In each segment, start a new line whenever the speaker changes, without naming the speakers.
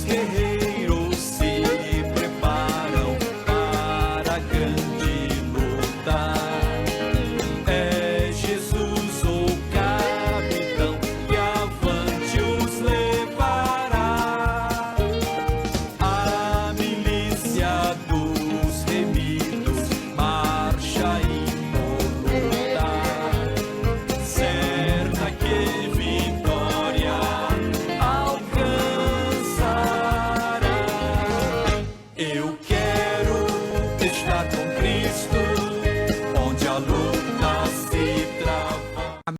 guerreiros se preparam para a grande luta. É Jesus o capitão que avante os levará. A milícia dos remidos marcha impoluta, certa que vitória alcançará. Eu quero estar com Cristo, onde a luta se trava.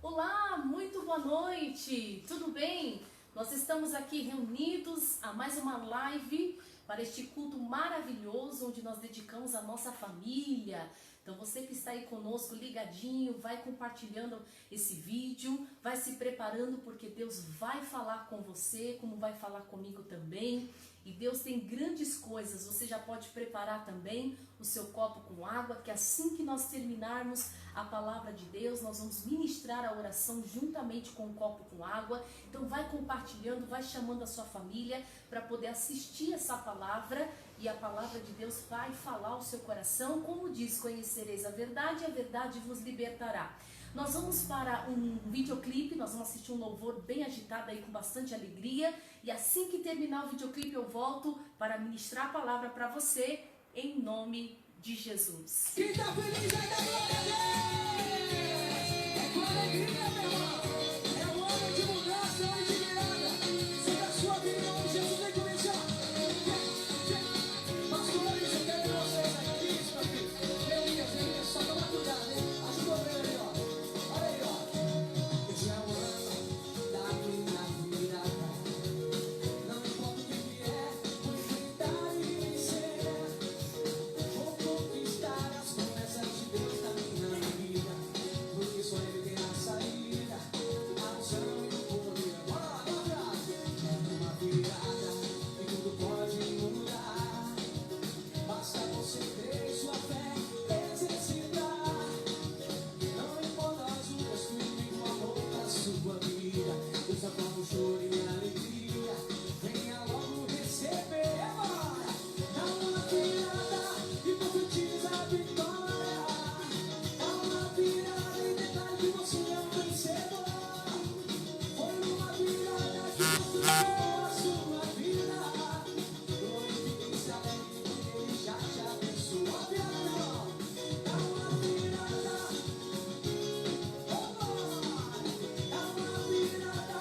Olá, muito boa noite, tudo bem? Nós estamos aqui reunidos a mais uma live para este culto maravilhoso onde nós dedicamos a nossa família. Então você que está aí conosco ligadinho, vai compartilhando esse vídeo, vai se preparando porque Deus vai falar com você, como vai falar comigo também. E Deus tem grandes coisas, você já pode preparar também o seu copo com água, que assim que nós terminarmos a palavra de Deus, nós vamos ministrar a oração juntamente com o copo com água. Então vai compartilhando, vai chamando a sua família para poder assistir essa palavra, e a palavra de Deus vai falar ao seu coração, como diz, conhecereis a verdade e a verdade vos libertará. Nós vamos para um videoclipe, nós vamos assistir um louvor bem agitado aí com bastante alegria, e assim que terminar o videoclipe eu volto para ministrar a palavra para você, em nome de Jesus.
Quem tá feliz aí da glória a Deus! É com alegria, meu irmão! É um ano de mudança, um ano de virada! Siga a sua vida em nome de Jesus, vem começar! Pastores, eu quero vocês aqui, isso, meu filho! Vem, só toma cuidado, hein? Ajuda eu ver aí, ó! Olha aí, ó! Esse é o ano da minha virada. Não importa o que vier, vou enfrentar e vencer. Vou conquistar as promessas de Deus na minha vida, porque só Ele tem a saída, a unção e o poder. Bora lá, bora lá. É uma virada e tudo pode mudar. Basta você ter sua fé, exercitar. Não importa as lutas, tudo em favor da sua vida. Deus transforma o choro em alegria. Venha logo receber agora. Dá uma virada e profetiza a vitória. Dá uma virada e declara que você é um vencedor. Foi uma virada que mudou a sua vida. Glorifique e se alegre porque Ele já te abençoou. A virada, irmão. Dá uma virada. Oh, dá uma virada.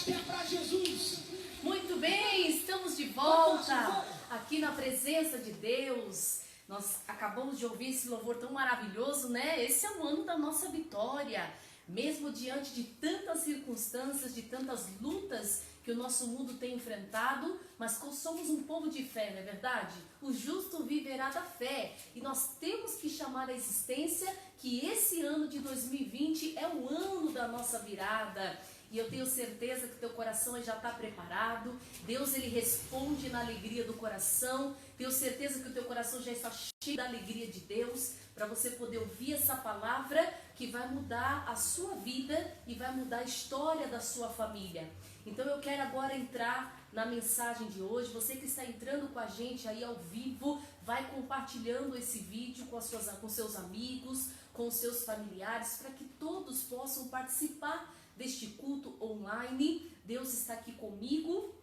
autoridade que é para Jesus.
Muito bem, estamos de volta aqui na presença de Deus. Nós acabamos de ouvir esse louvor tão maravilhoso, né? Esse é o ano da nossa vitória. Mesmo diante de tantas circunstâncias, de tantas lutas que o nosso mundo tem enfrentado, mas somos um povo de fé, não é verdade? O justo viverá da fé. E nós temos que chamar a existência que esse ano de 2020 é o ano da nossa virada. E eu tenho certeza que teu coração já está preparado. Deus, ele responde na alegria do coração. Tenho certeza que o teu coração já está cheio da alegria de Deus, para você poder ouvir essa palavra que vai mudar a sua vida e vai mudar a história da sua família. Então eu quero agora entrar na mensagem de hoje. Você que está entrando com a gente aí ao vivo, vai compartilhando esse vídeo com seus amigos, com seus familiares, para que todos possam participar deste culto online. Deus está aqui comigo,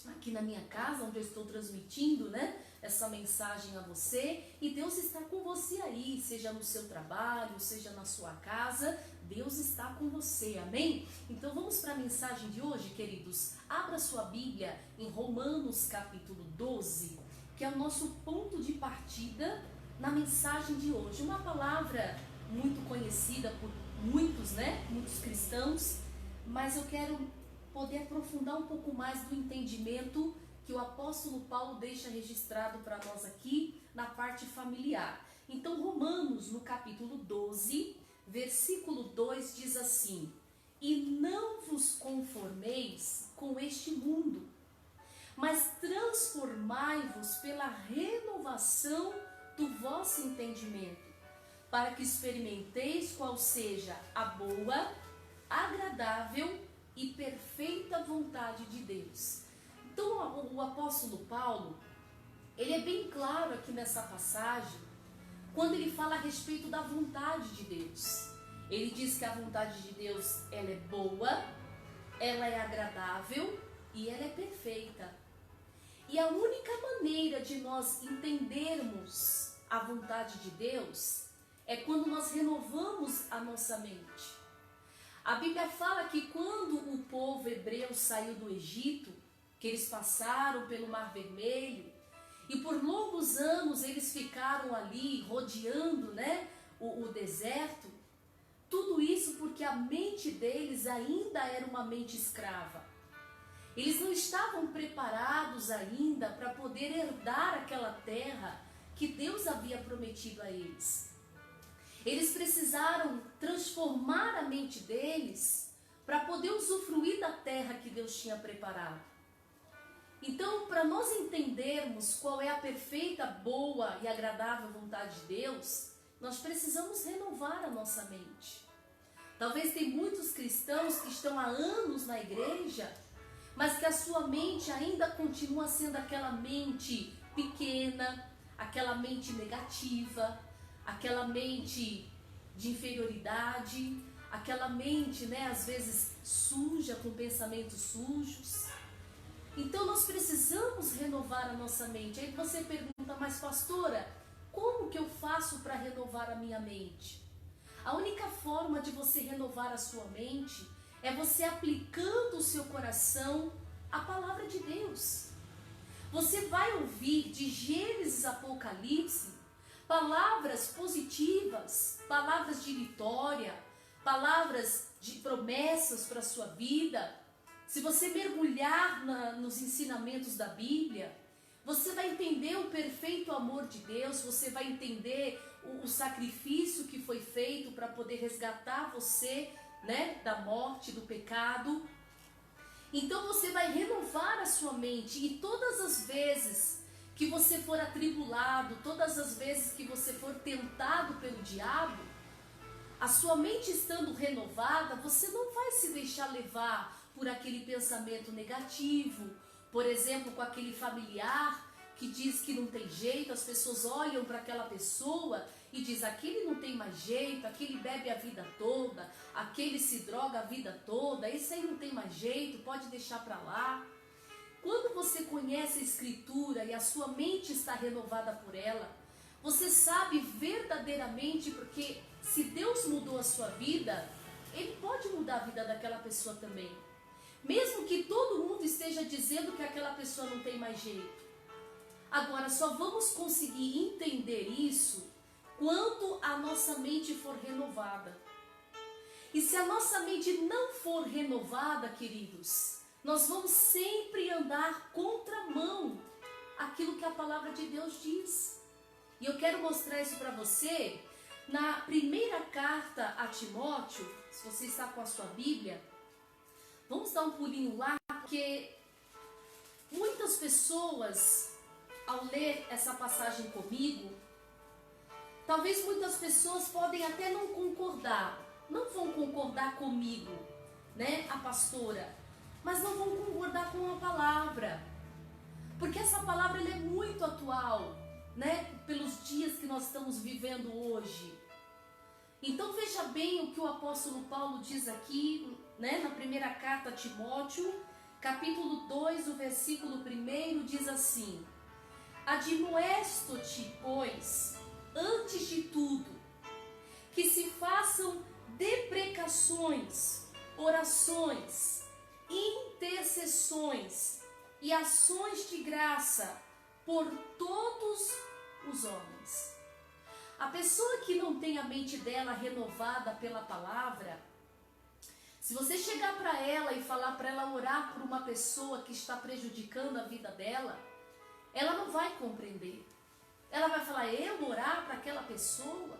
aqui na minha casa, onde eu estou transmitindo, né, essa mensagem a você. E Deus está com você aí, seja no seu trabalho, seja na sua casa. Deus está com você, amém? Então vamos para a mensagem de hoje, queridos. Abra sua Bíblia em Romanos capítulo 12, que é o nosso ponto de partida na mensagem de hoje. Uma palavra muito conhecida por muitos, né? Muitos cristãos, mas eu quero poder aprofundar um pouco mais do entendimento que o apóstolo Paulo deixa registrado para nós aqui na parte familiar. Então, Romanos, no capítulo 12, versículo 2 diz assim: e não vos conformeis com este mundo, mas transformai-vos pela renovação do vosso entendimento, para que experimenteis qual seja a boa, agradável e perfeita vontade de Deus. Então o apóstolo Paulo, ele é bem claro aqui nessa passagem, quando ele fala a respeito da vontade de Deus. Ele diz que a vontade de Deus, ela é boa, ela é agradável e ela é perfeita. E a única maneira de nós entendermos a vontade de Deus é quando nós renovamos a nossa mente. A Bíblia fala que quando o povo hebreu saiu do Egito, que eles passaram pelo Mar Vermelho, e por longos anos eles ficaram ali rodeando, né, o deserto, tudo isso porque a mente deles ainda era uma mente escrava. Eles não estavam preparados ainda para poder herdar aquela terra que Deus havia prometido a eles. Eles precisaram transformar a mente deles para poder usufruir da terra que Deus tinha preparado. Então, para nós entendermos qual é a perfeita, boa e agradável vontade de Deus, nós precisamos renovar a nossa mente. Talvez tem muitos cristãos que estão há anos na igreja, mas que a sua mente ainda continua sendo aquela mente pequena, aquela mente negativa, aquela mente de inferioridade, aquela mente, né, às vezes suja, com pensamentos sujos. Então nós precisamos renovar a nossa mente. Aí você pergunta, mas pastora, como que eu faço para renovar a minha mente? A única forma de você renovar a sua mente é você aplicando o seu coração à palavra de Deus. Você vai ouvir de Gênesis a Apocalipse palavras positivas, palavras de vitória, palavras de promessas para a sua vida. Se você mergulhar nos ensinamentos da Bíblia, você vai entender o perfeito amor de Deus, você vai entender o sacrifício que foi feito para poder resgatar você, né, da morte, do pecado. Então você vai renovar a sua mente, e todas as vezes que você for atribulado, todas as vezes que você for tentado pelo diabo, a sua mente estando renovada, você não vai se deixar levar por aquele pensamento negativo. Por exemplo, com aquele familiar que diz que não tem jeito, as pessoas olham para aquela pessoa e diz, aquele não tem mais jeito, aquele bebe a vida toda, aquele se droga a vida toda, esse aí não tem mais jeito, pode deixar para lá. Quando você conhece a Escritura e a sua mente está renovada por ela, você sabe verdadeiramente, porque se Deus mudou a sua vida, Ele pode mudar a vida daquela pessoa também. mesmo que todo mundo esteja dizendo que aquela pessoa não tem mais jeito. Agora, só vamos conseguir entender isso quando a nossa mente for renovada. E se a nossa mente não for renovada, queridos, nós vamos sempre andar contramão àquilo que a palavra de Deus diz. E eu quero mostrar isso para você na primeira carta a Timóteo. Se você está com a sua Bíblia, vamos dar um pulinho lá, porque muitas pessoas, ao ler essa passagem comigo, talvez muitas pessoas podem até não concordar, não vão concordar comigo, né, a pastora, mas não vão concordar com a palavra, porque essa palavra ela é muito atual, né, pelos dias que nós estamos vivendo hoje. Então veja bem o que o apóstolo Paulo diz aqui, né, na primeira carta a Timóteo, capítulo 2, o versículo 1 diz assim: admoesto-te, pois, antes de tudo, que se façam deprecações, orações, intercessões e ações de graça por todos os homens. A pessoa que não tem a mente dela renovada pela palavra, se você chegar para ela e falar para ela orar por uma pessoa que está prejudicando a vida dela, ela não vai compreender. Ela vai falar: eu orar para aquela pessoa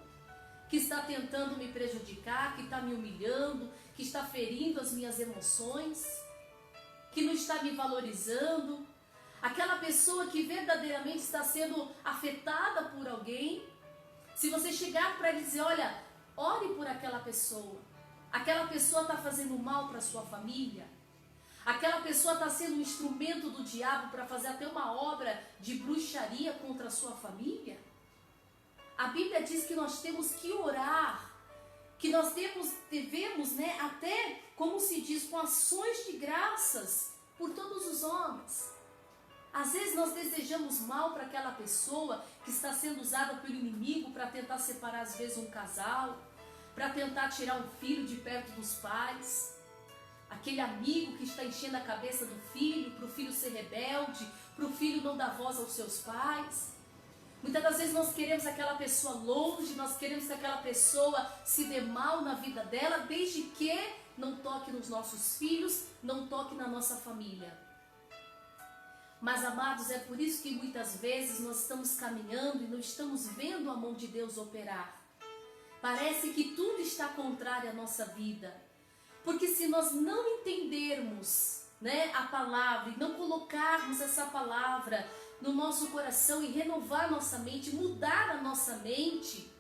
que está tentando me prejudicar, que está me humilhando, que está ferindo as minhas emoções, que não está me valorizando, aquela pessoa que verdadeiramente está sendo afetada por alguém. Se você chegar para ela e dizer: olha, ore por aquela pessoa está fazendo mal para a sua família, aquela pessoa está sendo um instrumento do diabo para fazer até uma obra de bruxaria contra a sua família. A Bíblia diz que nós temos que orar, que nós devemos, né, até, como se diz, com ações de graças por todos os homens. Às vezes nós desejamos mal para aquela pessoa que está sendo usada pelo inimigo para tentar separar, às vezes, um casal, para tentar tirar um filho de perto dos pais. Aquele amigo que está enchendo a cabeça do filho, para o filho ser rebelde, para o filho não dar voz aos seus pais. Muitas das vezes nós queremos aquela pessoa longe, nós queremos que aquela pessoa se dê mal na vida dela, desde que não toque nos nossos filhos, não toque na nossa família. Mas, amados, é por isso que muitas vezes nós estamos caminhando e não estamos vendo a mão de Deus operar. Parece que tudo está contrário à nossa vida. Porque se nós não entendermos, né, a palavra e não colocarmos essa palavra no nosso coração e renovar nossa mente, mudar a nossa mente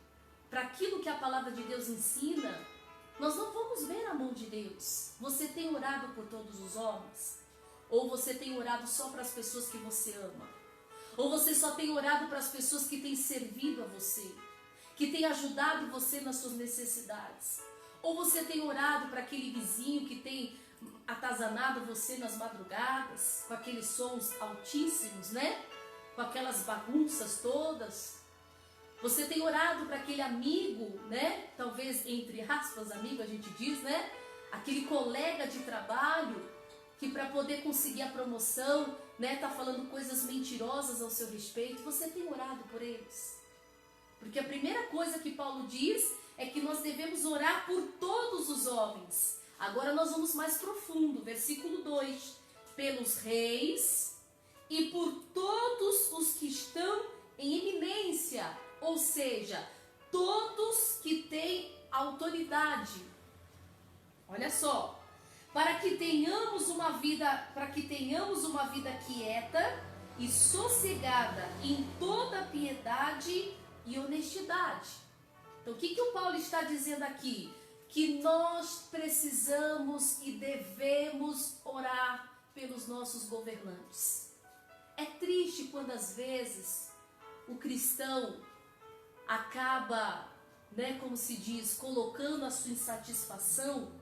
para aquilo que a palavra de Deus ensina, nós não vamos ver a mão de Deus. Você tem orado por todos os homens? Ou você tem orado só para as pessoas que você ama? Ou você só tem orado para as pessoas que têm servido a você, que têm ajudado você nas suas necessidades? Ou você tem orado para aquele vizinho que tem atazanado você nas madrugadas, com aqueles sons altíssimos, né? Com aquelas bagunças todas? Você tem orado para aquele amigo, né? Talvez, entre aspas, amigo a gente diz, né? Aquele colega de trabalho que, para poder conseguir a promoção, né, tá falando coisas mentirosas ao seu respeito. Você tem orado por eles? Porque a primeira coisa que Paulo diz é que nós devemos orar por todos os homens. Agora nós vamos mais profundo, versículo 2. Pelos reis e por todos os que estão em eminência, ou seja, todos que têm autoridade. Olha só, para que tenhamos uma vida quieta e sossegada em toda piedade e honestidade. Então, o que o Paulo está dizendo aqui? Que nós precisamos e devemos orar pelos nossos governantes. É triste quando às vezes o cristão acaba, né, como se diz, colocando a sua insatisfação,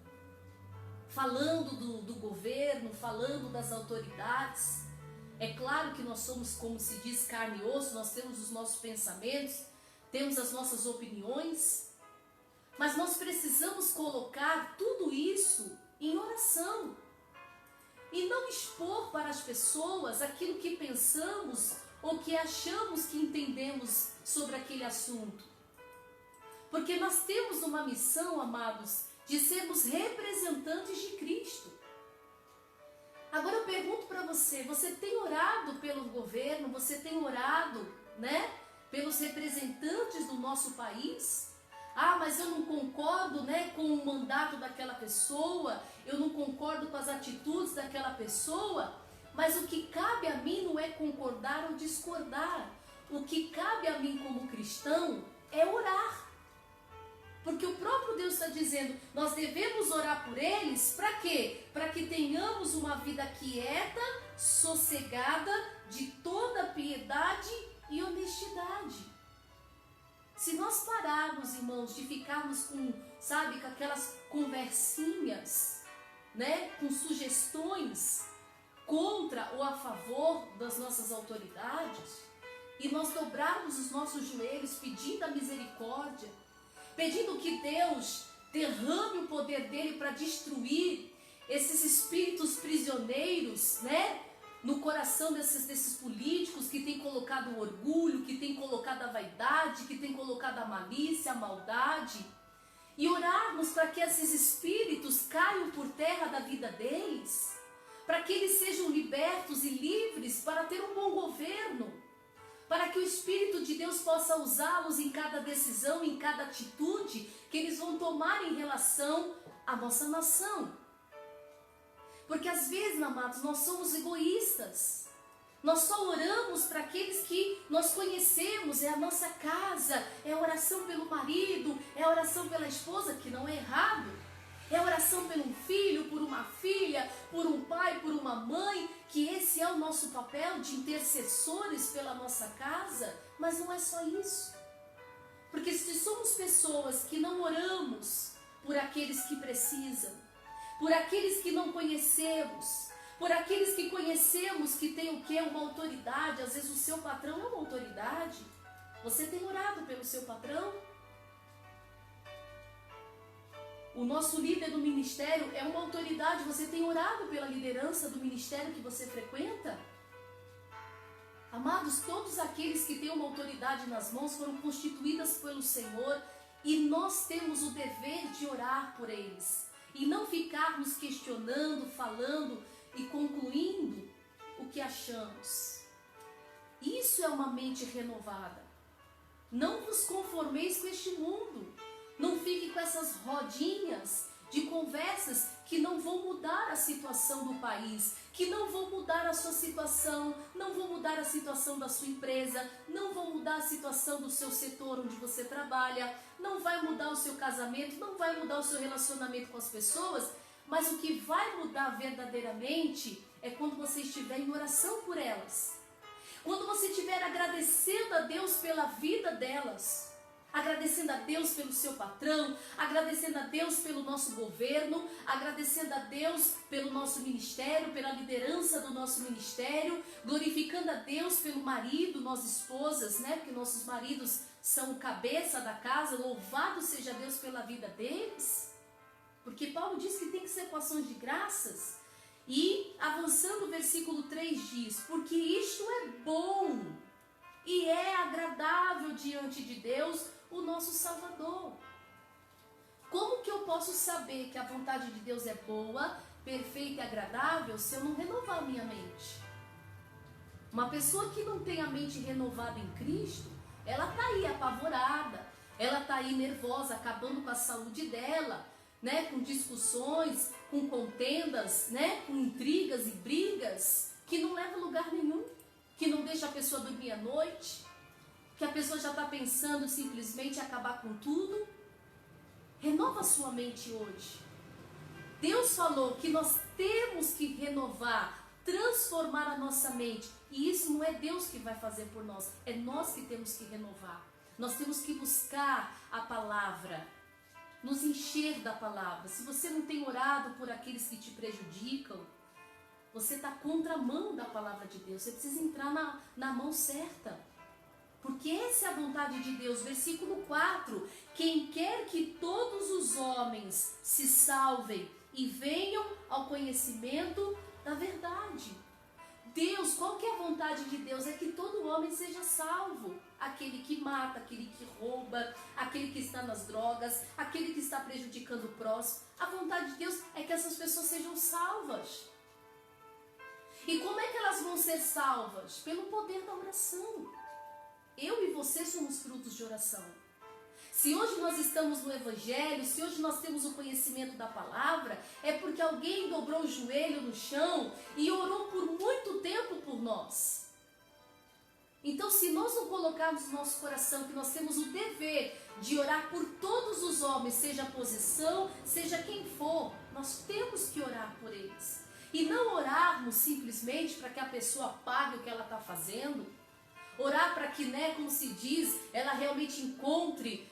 falando do governo, falando das autoridades. É claro que nós somos, como se diz, carne e osso, nós temos os nossos pensamentos, temos as nossas opiniões, mas nós precisamos colocar tudo isso em oração. não expor para as pessoas aquilo que pensamos ou que achamos que entendemos sobre aquele assunto. Porque nós temos uma missão, amados, de sermos representantes de Cristo. Agora eu pergunto para você, você tem orado pelo governo, você tem orado, né, pelos representantes do nosso país? Ah, mas eu não concordo, né, com o mandato daquela pessoa, eu não concordo com as atitudes daquela pessoa, mas o que cabe a mim não é concordar ou discordar. O que cabe a mim como cristão é orar. Porque o próprio Deus está dizendo, nós devemos orar por eles, para quê? Para que tenhamos uma vida quieta, sossegada, de toda piedade e honestidade. Se nós pararmos, irmãos, de ficarmos com, sabe, com aquelas conversinhas, né, com sugestões contra ou a favor das nossas autoridades, e nós dobrarmos os nossos joelhos pedindo a misericórdia, pedindo que Deus derrame o poder dele para destruir esses espíritos prisioneiros, né, no coração desses políticos que têm colocado o orgulho, que têm colocado a vaidade, que têm colocado a malícia, a maldade, e orarmos para que esses espíritos caiam por terra da vida deles, para que eles sejam libertos e livres para ter um bom governo, para que o Espírito de Deus possa usá-los em cada decisão, em cada atitude que eles vão tomar em relação à nossa nação. Porque às vezes, amados, nós somos egoístas. Nós só oramos para aqueles que nós conhecemos, é a nossa casa, é a oração pelo marido, é a oração pela esposa, que não é errado. É a oração por um filho, por uma filha, por um pai, por uma mãe, que esse é o nosso papel de intercessores pela nossa casa, mas não é só isso. Porque se somos pessoas que não oramos por aqueles que precisam, por aqueles que não conhecemos, por aqueles que conhecemos que tem o quê? Uma autoridade, às vezes o seu patrão é uma autoridade. Você tem orado pelo seu patrão? O nosso líder do ministério é uma autoridade. Você tem orado pela liderança do ministério que você frequenta? Amados, todos aqueles que têm uma autoridade nas mãos foram constituídas pelo Senhor e nós temos o dever de orar por eles e não ficarmos questionando, falando e concluindo o que achamos. Isso é uma mente renovada. Não vos conformeis com este mundo. Não fique com essas rodinhas de conversas que não vão mudar a situação do país, que não vão mudar a sua situação, não vão mudar a situação da sua empresa, não vão mudar a situação do seu setor onde você trabalha, não vai mudar o seu casamento, não vai mudar o seu relacionamento com as pessoas, mas o que vai mudar verdadeiramente é quando você estiver em oração por elas, quando você estiver agradecendo a Deus pela vida delas, agradecendo a Deus pelo seu patrão, agradecendo a Deus pelo nosso governo, agradecendo a Deus pelo nosso ministério, pela liderança do nosso ministério, glorificando a Deus pelo marido, nós esposas, né? Porque nossos maridos são o cabeça da casa, louvado seja Deus pela vida deles. Porque Paulo diz que tem que ser com ações de graças. E avançando o versículo 3 diz, porque isto é bom e é agradável diante de Deus, o nosso Salvador. Como que eu posso saber que a vontade de Deus é boa, perfeita e agradável se eu não renovar a minha mente? Uma pessoa que não tem a mente renovada em Cristo, ela está aí apavorada, ela está aí nervosa, acabando com a saúde dela, né? Com discussões, com contendas, né? Com intrigas e brigas que não levam a lugar nenhum, que não deixa a pessoa dormir à noite, que a pessoa já está pensando simplesmente em acabar com tudo. Renova a sua mente hoje. Deus falou que nós temos que renovar, transformar a nossa mente. E isso não é Deus que vai fazer por nós, é nós que temos que renovar. Nós temos que buscar a palavra, nos encher da palavra. Se você não tem orado por aqueles que te prejudicam, você está contramão da palavra de Deus. Você precisa entrar na mão certa. Porque essa é a vontade de Deus. Versículo 4. Quem quer que todos os homens se salvem e venham ao conhecimento da verdade. Deus, qual que é a vontade de Deus? É que todo homem seja salvo. Aquele que mata, aquele que rouba, aquele que está nas drogas, aquele que está prejudicando o próximo. A vontade de Deus é que essas pessoas sejam salvas. E como é que elas vão ser salvas? Pelo poder da oração. Eu e você somos frutos de oração. Se hoje nós estamos no Evangelho, se hoje nós temos o conhecimento da palavra, é porque alguém dobrou o joelho no chão e orou por muito tempo por nós. Então, se nós não colocarmos no nosso coração que nós temos o dever de orar por todos os homens, seja a posição, seja quem for, nós temos que orar por eles. E não orarmos simplesmente para que a pessoa pague o que ela está fazendo, orar para que, como se diz, ela realmente encontre,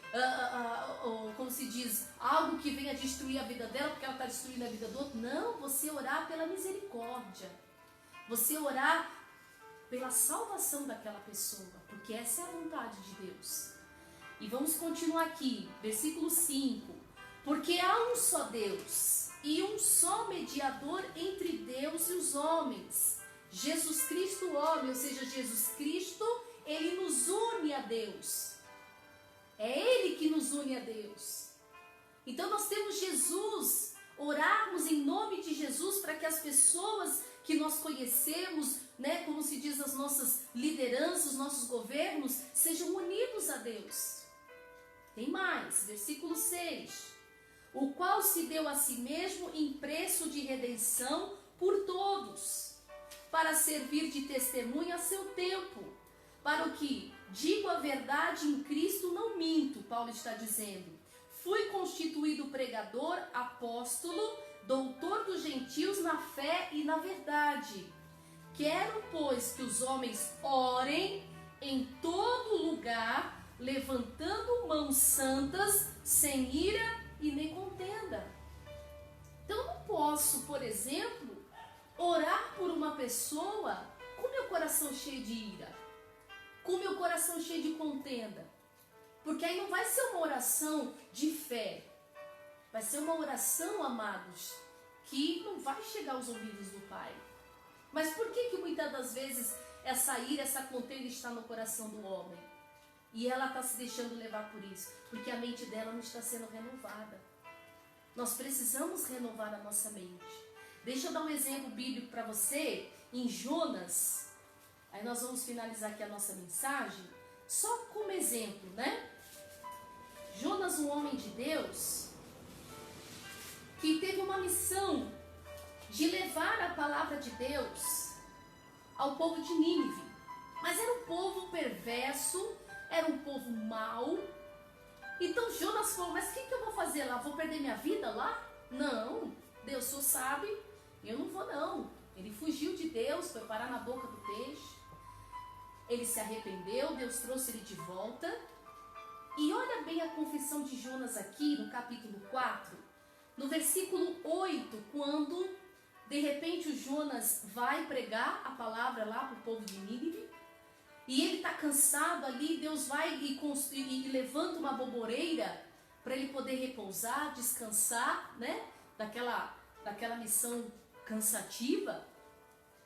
como se diz, algo que venha destruir a vida dela, porque ela está destruindo a vida do outro. Não, você orar pela misericórdia. Você orar pela salvação daquela pessoa, porque essa é a vontade de Deus. E vamos continuar aqui, versículo 5. Porque há um só Deus e um só mediador entre Deus e os homens, Jesus Cristo, o homem, ou seja, Jesus Cristo, ele nos une a Deus. É ele que nos une a Deus. Então nós temos Jesus, orarmos em nome de Jesus para que as pessoas que nós conhecemos, como se diz, as nossas lideranças, os nossos governos, sejam unidos a Deus. Tem mais, versículo 6. O qual se deu a si mesmo em preço de redenção por todos, para servir de testemunho a seu tempo, para o que digo a verdade em Cristo não minto, Paulo está dizendo. Fui constituído pregador, apóstolo, doutor dos gentios na fé e na verdade. Quero, pois, que os homens orem em todo lugar, levantando mãos santas, sem ira e nem contenda. Então eu não posso, por exemplo, orar por uma pessoa com meu coração cheio de ira, com meu coração cheio de contenda. Porque aí não vai ser uma oração de fé. Vai ser uma oração, amados, que não vai chegar aos ouvidos do Pai. Mas por que muitas das vezes essa ira, essa contenda está no coração do homem? E ela está se deixando levar por isso? Porque a mente dela não está sendo renovada. Nós precisamos renovar a nossa mente. Deixa eu dar um exemplo bíblico para você, em Jonas. Aí nós vamos finalizar aqui a nossa mensagem, só como exemplo, Jonas, um homem de Deus, que teve uma missão de levar a palavra de Deus ao povo de Nínive. Mas era um povo perverso, era um povo mau. Então Jonas falou, mas o que eu vou fazer lá? Vou perder minha vida lá? Não, Deus só sabe, eu não vou não. Ele fugiu de Deus, foi parar na boca do peixe. Ele se arrependeu, Deus trouxe ele de volta. E olha bem a confissão de Jonas aqui no capítulo 4, no versículo 8, quando de repente o Jonas vai pregar a palavra lá para o povo de Nínive. E ele está cansado ali, Deus vai e levanta uma boboreira para ele poder repousar, descansar, daquela missão cansativa.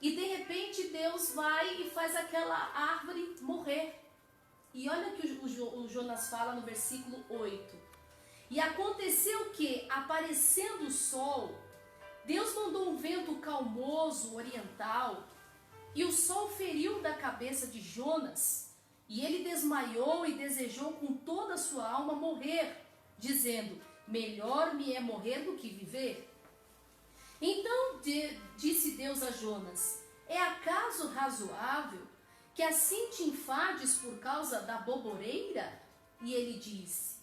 E de repente Deus vai e faz aquela árvore morrer. E olha que o Jonas fala no versículo 8. E aconteceu que, aparecendo o sol, Deus mandou um vento calmoso, oriental, e o sol feriu da cabeça de Jonas, e ele desmaiou e desejou com toda a sua alma morrer, dizendo, melhor me é morrer do que viver. Então disse Deus a Jonas, é acaso razoável que assim te enfades por causa da boboreira? E ele disse,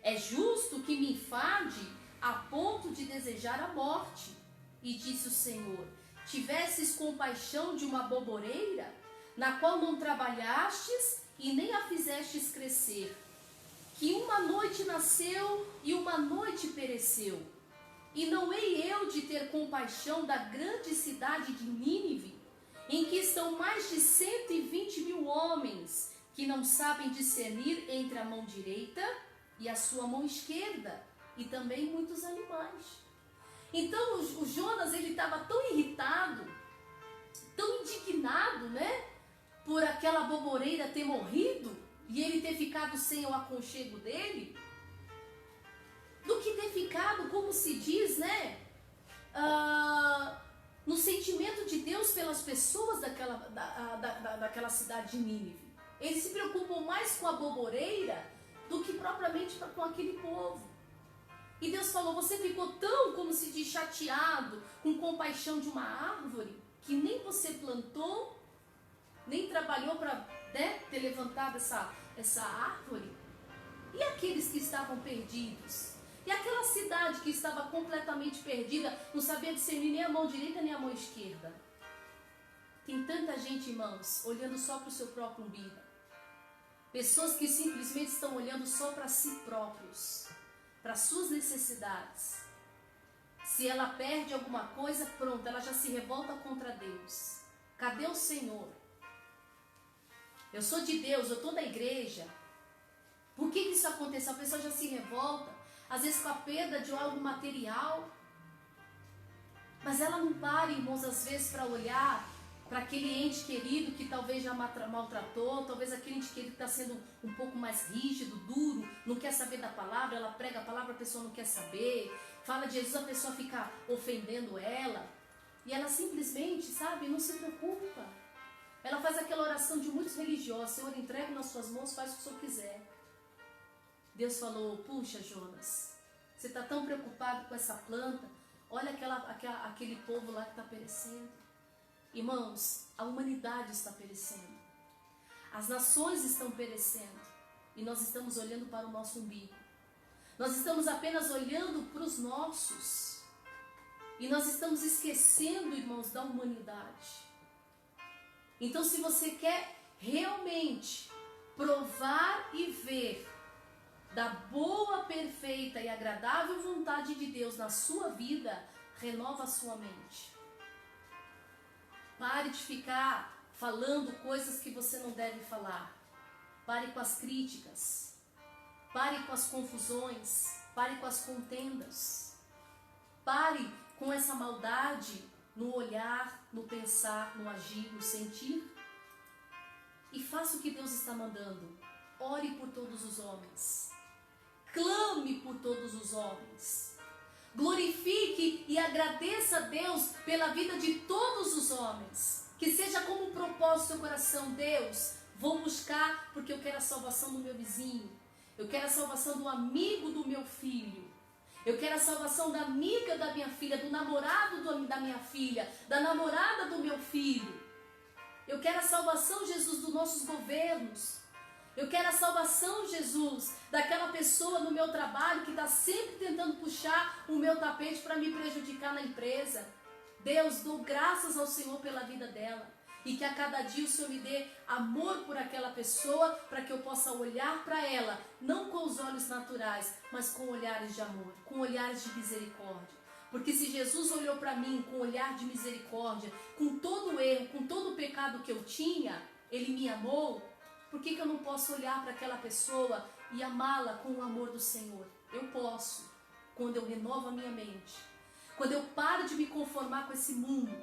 é justo que me enfade a ponto de desejar a morte. E disse o Senhor, tivesses compaixão de uma boboreira, na qual não trabalhastes e nem a fizestes crescer, que uma noite nasceu e uma noite pereceu. E não hei eu de ter compaixão da grande cidade de Nínive, em que estão mais de 120 mil homens, que não sabem discernir entre a mão direita e a sua mão esquerda, e também muitos animais. Então o Jonas, ele estava tão irritado, tão indignado, né? Por aquela boboreira ter morrido e ele ter ficado sem o aconchego dele, do que ter ficado, como se diz, né? No sentimento de Deus pelas pessoas daquela cidade de Nínive. Ele se preocupou mais com a boboreira do que propriamente com aquele povo. E Deus falou, você ficou tão, como se diz, chateado, com compaixão de uma árvore, que nem você plantou, nem trabalhou para, né, ter levantado essa árvore. E aqueles que estavam perdidos? E aquela cidade que estava completamente perdida, não sabia discernir nem a mão direita nem a mão esquerda. Tem tanta gente, irmãos, olhando só para o seu próprio umbigo. Pessoas que simplesmente estão olhando só para si próprios, para suas necessidades. Se ela perde alguma coisa, pronto, ela já se revolta contra Deus. Cadê o Senhor? Eu sou de Deus, eu estou da igreja. Por que isso aconteceu? A pessoa já se revolta, às vezes com a perda de algo material. Mas ela não para, irmãos, às vezes para olhar para aquele ente querido que talvez já maltratou, talvez aquele ente querido que está sendo um pouco mais rígido, duro, não quer saber da palavra, ela prega a palavra, a pessoa não quer saber, fala de Jesus, a pessoa fica ofendendo ela, e ela simplesmente, sabe, não se preocupa. Ela faz aquela oração de muitos religiosos, Senhor, entrego nas suas mãos, faz o que o Senhor quiser. Deus falou, puxa Jonas, você está tão preocupado com essa planta, olha aquele povo lá que está perecendo. Irmãos, a humanidade está perecendo, as nações estão perecendo e nós estamos olhando para o nosso umbigo, nós estamos apenas olhando para os nossos e nós estamos esquecendo, irmãos, da humanidade. Então, se você quer realmente provar e ver da boa, perfeita e agradável vontade de Deus na sua vida, renova a sua mente. Pare de ficar falando coisas que você não deve falar. Pare com as críticas. Pare com as confusões. Pare com as contendas. Pare com essa maldade no olhar, no pensar, no agir, no sentir. E faça o que Deus está mandando. Ore por todos os homens. Clame por todos os homens. Glorifique e agradeça a Deus pela vida de todos os homens. Que seja como um propósito do seu coração. Deus, vou buscar porque eu quero a salvação do meu vizinho. Eu quero a salvação do amigo do meu filho. Eu quero a salvação da amiga da minha filha, do namorado da minha filha, da namorada do meu filho. Eu quero a salvação, Jesus, dos nossos governos. Eu quero a salvação, Jesus, daquela pessoa no meu trabalho que está sempre tentando puxar o meu tapete para me prejudicar na empresa. Deus, dou graças ao Senhor pela vida dela. E que a cada dia o Senhor me dê amor por aquela pessoa, para que eu possa olhar para ela, não com os olhos naturais, mas com olhares de amor, com olhares de misericórdia. Porque se Jesus olhou para mim com olhar de misericórdia, com todo o erro, com todo o pecado que eu tinha, Ele me amou. Por que eu não posso olhar para aquela pessoa e amá-la com o amor do Senhor? Eu posso, quando eu renovo a minha mente. Quando eu paro de me conformar com esse mundo.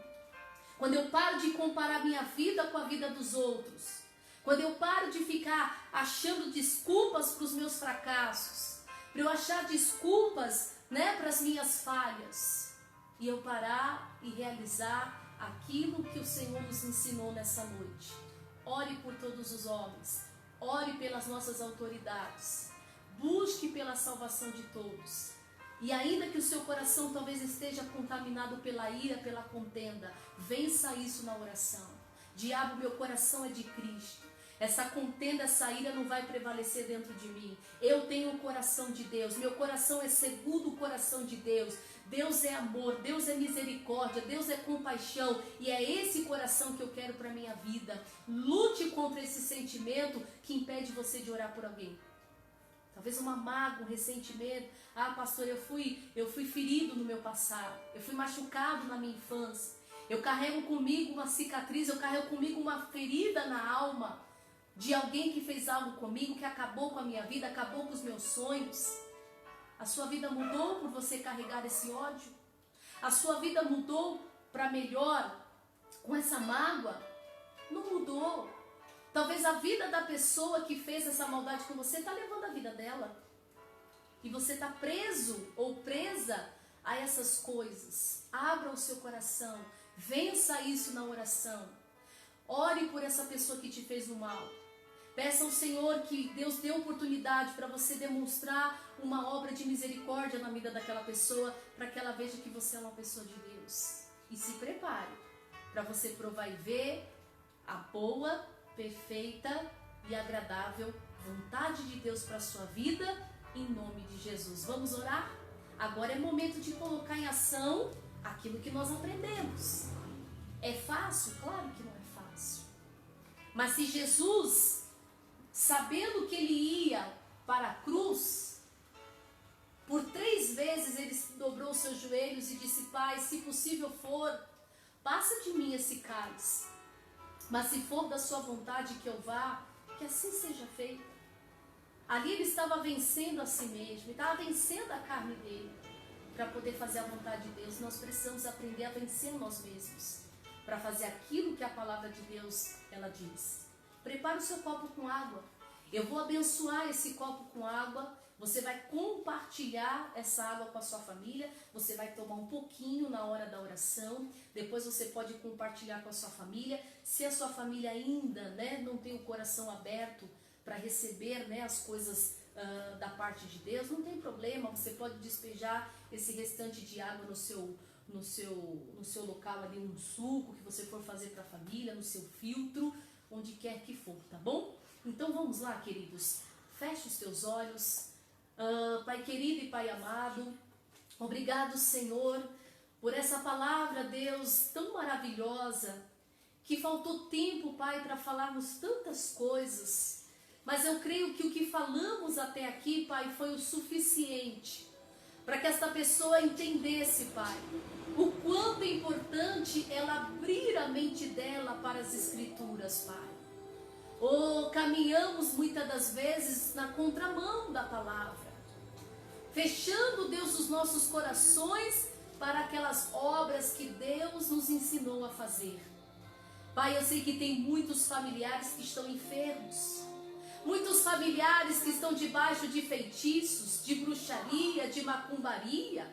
Quando eu paro de comparar minha vida com a vida dos outros. Quando eu paro de ficar achando desculpas para os meus fracassos. Para eu achar desculpas, né, para as minhas falhas. E eu parar e realizar aquilo que o Senhor nos ensinou nessa noite. Ore por todos os homens, ore pelas nossas autoridades, busque pela salvação de todos. E ainda que o seu coração talvez esteja contaminado pela ira, pela contenda, vença isso na oração. Diabo, meu coração é de Cristo. Essa contenda, essa ira não vai prevalecer dentro de mim. Eu tenho o coração de Deus, meu coração é segundo o coração de Deus. Deus é amor, Deus é misericórdia, Deus é compaixão, e é esse coração que eu quero para a minha vida. Lute contra esse sentimento que impede você de orar por alguém. Talvez uma mágoa, um ressentimento. Ah, pastor, eu fui ferido no meu passado, eu fui machucado na minha infância, eu carrego comigo uma cicatriz, eu carrego comigo uma ferida na alma de alguém que fez algo comigo, que acabou com a minha vida, acabou com os meus sonhos. A sua vida mudou por você carregar esse ódio? A sua vida mudou para melhor com essa mágoa? Não mudou. Talvez a vida da pessoa que fez essa maldade com você está levando a vida dela. E você está preso ou presa a essas coisas. Abra o seu coração. Vença isso na oração. Ore por essa pessoa que te fez o mal. Peça ao Senhor que Deus dê oportunidade para você demonstrar uma obra de misericórdia na vida daquela pessoa, para que ela veja que você é uma pessoa de Deus. E se prepare para você provar e ver a boa, perfeita e agradável vontade de Deus para a sua vida, em nome de Jesus. Vamos orar? Agora é momento de colocar em ação aquilo que nós aprendemos. É fácil? Claro que não é fácil. Mas se Jesus, sabendo que ele ia para a cruz, por 3 vezes ele dobrou os seus joelhos e disse: Pai, se possível for, passa de mim esse cálice. Mas se for da sua vontade que eu vá, que assim seja feito. Ali ele estava vencendo a si mesmo, estava vencendo a carne dele. Para poder fazer a vontade de Deus, nós precisamos aprender a vencer nós mesmos, para fazer aquilo que a palavra de Deus, ela diz. Prepare o seu copo com água. Eu vou abençoar esse copo com água. Você vai compartilhar essa água com a sua família. Você vai tomar um pouquinho na hora da oração. Depois você pode compartilhar com a sua família. Se a sua família ainda, não tem o coração aberto para receber, as coisas da parte de Deus, não tem problema. Você pode despejar esse restante de água no seu local ali, no suco que você for fazer para a família, no seu filtro, onde quer que for, tá bom? Então vamos lá, queridos. Feche os teus olhos. Pai querido e Pai amado, obrigado, Senhor, por essa palavra, Deus, tão maravilhosa, que faltou tempo, Pai, para falarmos tantas coisas, mas eu creio que o que falamos até aqui, Pai, foi o suficiente para que esta pessoa entendesse, Pai, o quanto é importante ela abrir a mente dela para as Escrituras, Pai. Caminhamos muitas das vezes na contramão da palavra, fechando, Deus, os nossos corações para aquelas obras que Deus nos ensinou a fazer. Pai, eu sei que tem muitos familiares que estão enfermos, muitos familiares que estão debaixo de feitiços, de bruxaria, de macumbaria.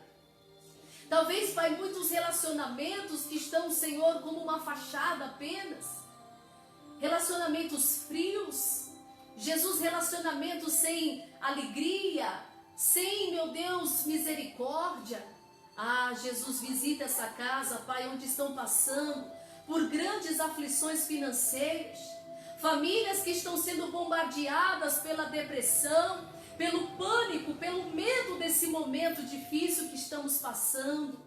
Talvez, Pai, muitos relacionamentos que estão, Senhor, como uma fachada apenas. Relacionamentos frios. Jesus, relacionamentos sem alegria, sem, meu Deus, misericórdia. Jesus, visita essa casa, Pai, onde estão passando por grandes aflições financeiras. Famílias que estão sendo bombardeadas pela depressão, pelo pânico, pelo medo desse momento difícil que estamos passando.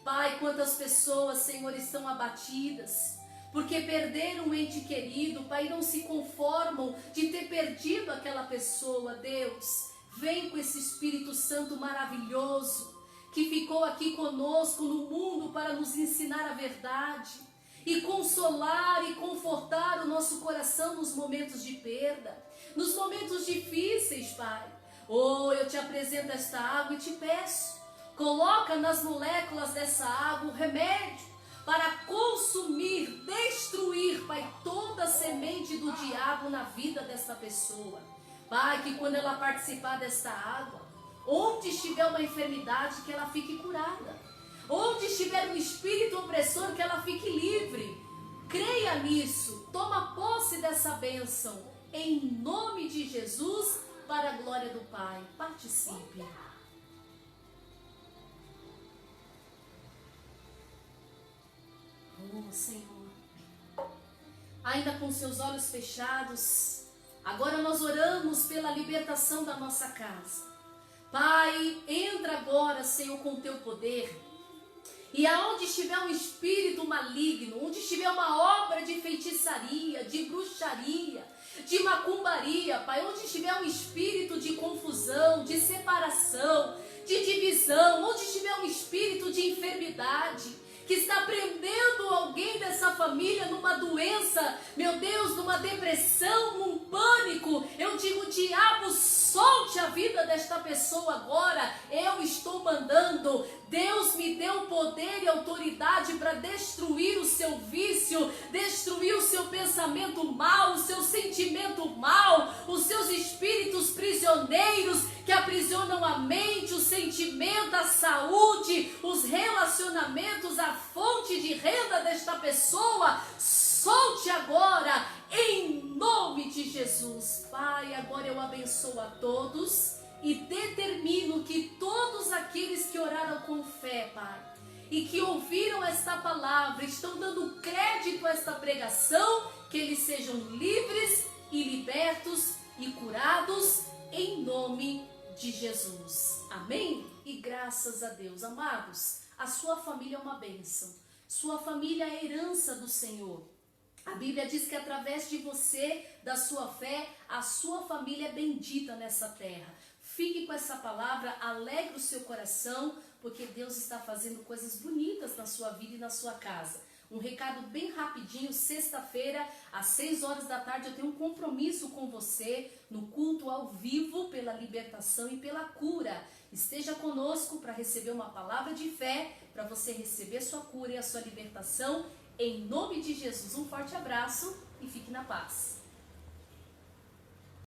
Pai, quantas pessoas, Senhor, estão abatidas, porque perderam um ente querido, Pai, não se conformam de ter perdido aquela pessoa. Deus, vem com esse Espírito Santo maravilhoso, que ficou aqui conosco no mundo para nos ensinar a verdade, e consolar e confortar o nosso coração nos momentos de perda, nos momentos difíceis, Pai. Eu te apresento esta água e te peço, coloca nas moléculas dessa água o remédio para consumir, destruir, Pai, toda a semente do diabo na vida desta pessoa. Pai, que quando ela participar desta água, onde estiver uma enfermidade, que ela fique curada. Onde estiver um espírito opressor, que ela fique livre. Creia nisso, toma posse dessa bênção, em nome de Jesus, para a glória do Pai. Participe. Senhor, ainda com seus olhos fechados, agora nós oramos pela libertação da nossa casa. Pai, entra agora, Senhor, com o teu poder, e aonde estiver um espírito maligno, onde estiver uma obra de feitiçaria, de bruxaria, de macumbaria, Pai, onde estiver um espírito de confusão, de separação, de divisão, onde estiver um espírito de enfermidade, que está prendendo alguém dessa família numa doença, meu Deus, numa depressão, num pânico, eu digo, diabo, solte a vida desta pessoa agora. Eu estou mandando. Deus me deu poder e autoridade para destruir o seu vício, destruir o seu pensamento mal, o seu sentimento mal, os seus espíritos prisioneiros que aprisionam a mente, o sentimento, a saúde, os relacionamentos, a fonte de renda desta pessoa. Solte agora, em nome de Jesus. Pai, agora eu abençoo a todos e determino que todos aqueles que oraram com fé, Pai, e que ouviram esta palavra, estão dando crédito a esta pregação, que eles sejam livres e libertos e curados em nome de Jesus. Amém? E graças a Deus. Amados, a sua família é uma bênção. Sua família é a herança do Senhor. A Bíblia diz que através de você, da sua fé, a sua família é bendita nessa terra. Fique com essa palavra, alegre o seu coração, porque Deus está fazendo coisas bonitas na sua vida e na sua casa. Um recado bem rapidinho, sexta-feira, às 6 horas da tarde, eu tenho um compromisso com você no culto ao vivo pela libertação e pela cura. Esteja conosco para receber uma palavra de fé, para você receber sua cura e a sua libertação. Em nome de Jesus, um forte abraço e fique na paz.